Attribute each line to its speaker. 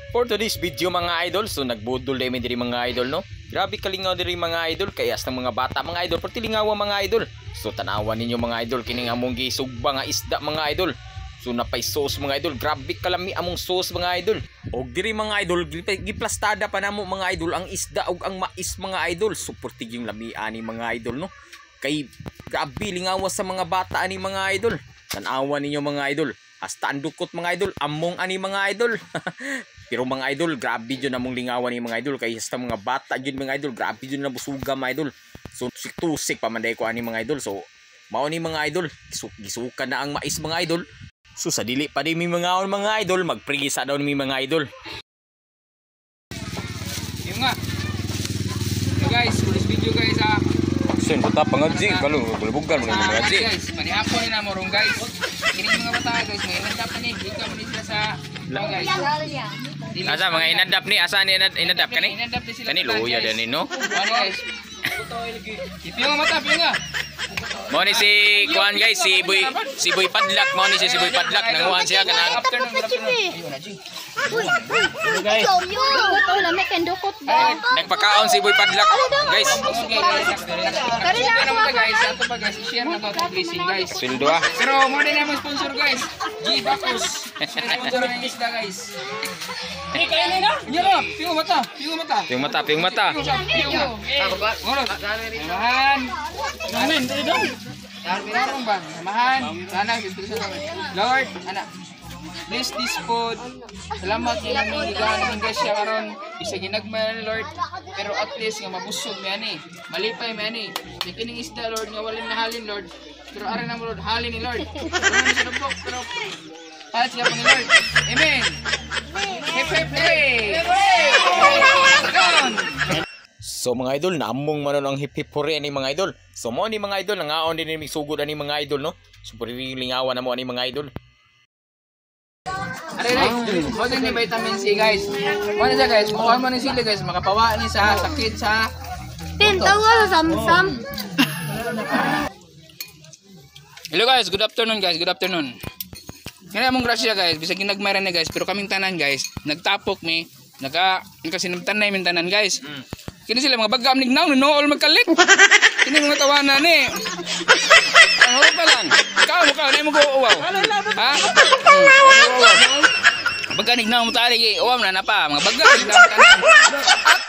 Speaker 1: For today's video mga idol, so nagbudol dami diri mga idol no. Grabe kalingaw diri mga idol kay as ng mga bata mga idol, perti lingawa mga idol. So tanawan ninyo mga idol kining among gisugba nga isda mga idol. So napay sauce mga idol, grabe kalami among sauce mga idol. Og diri mga idol giplastada pa namo mga idol ang isda og ang mais mga idol. Super tiging lami ani mga idol no. Kay grabe lingawa sa mga bata ani mga idol. Tanawan ninyo mga idol. Hasta andukot mga idol, among ani mga idol. Pero mga idol, grabe dyan namong lingawan ni mga idol. Kaya hasta mga bata dyan mga idol, grabe dyan na busuga mga idol. So tusik pamanday ko ani mga idol. So mao ni mga idol, gisuka na ang mais mga idol. So sa dili pa din mi mga idol, magprigisa daw ni mga idol.
Speaker 2: Yung nga. So guys, for this video guys
Speaker 1: Sen buta pangadji kalau bulbugan mo mga gadji.
Speaker 2: guys, manihapon ni na morong guys. Kini mga bata guys, may inadap ni gika mo nila sa guys.
Speaker 1: Asa mga inadap ni, asa ni inadap kani?
Speaker 2: Inadap ni sila.
Speaker 1: Kani luya din no.
Speaker 2: Ano guys? Ipiyong mata, piyong nga.
Speaker 1: Mo ni si kuan guys, si Boy Padlak, mo ni si Boy Padlak nanguhan siya kanang
Speaker 2: Afternoon, good afternoon. Ayun na, G.
Speaker 1: guys. Nagpakaon si Boy Padlak, guys.
Speaker 2: Okay, pero naman guys, ato pa guys, i-share na to ang blessing guys.
Speaker 1: Sweldo ah.
Speaker 2: Pero mo din naman sponsor guys. G Bacus. Sponsor ng isda guys. Hey, kaya na? Nyarap, piyong mata, piyong mata.
Speaker 1: Piyong mata, piyong mata.
Speaker 2: Piyong. Ngorot. Samahan. Amen, dito. Pinarong ba? Samahan. Sana Lord, anak. Bless this food. Salamat niyo namin higaan ng gasya karon. Isa ginagmay Lord. Pero at least nga mabusog mi ani. Malipay mi ani. Kining isda Lord nga walin nahalin Lord. Pero ara na mo Lord halin ni Lord. Pero palit siya po ni Lord. Amen. Hip hip hooray!
Speaker 1: So mga idol, naamong manon ang hip hip hooray ani mga idol. So mo ni mga idol, nangaon din ni sugod ani mga idol no. Super lingawan na mo ani mga idol.
Speaker 2: Aray, mo din ni vitamin C guys. Mo na siya guys, kuha mo ni sila guys, makapawa ni sa sakit sa
Speaker 3: Tintawa sa samsam.
Speaker 2: Hello guys, good afternoon guys, good afternoon. Kaya mong grasya guys, bisag ginagmayran na guys, pero kaming tanan guys, nagtapok mi, nakasinamtanay min tanan guys. Kini sila mga bagam nignaw, nool magkalit. Kini mga tawanan eh. Ano pa lang? Ikaw na mo go-uwaw. Ha? Bagam nignaw mo tali, uwam na pa, mga bagam nignaw tanan. At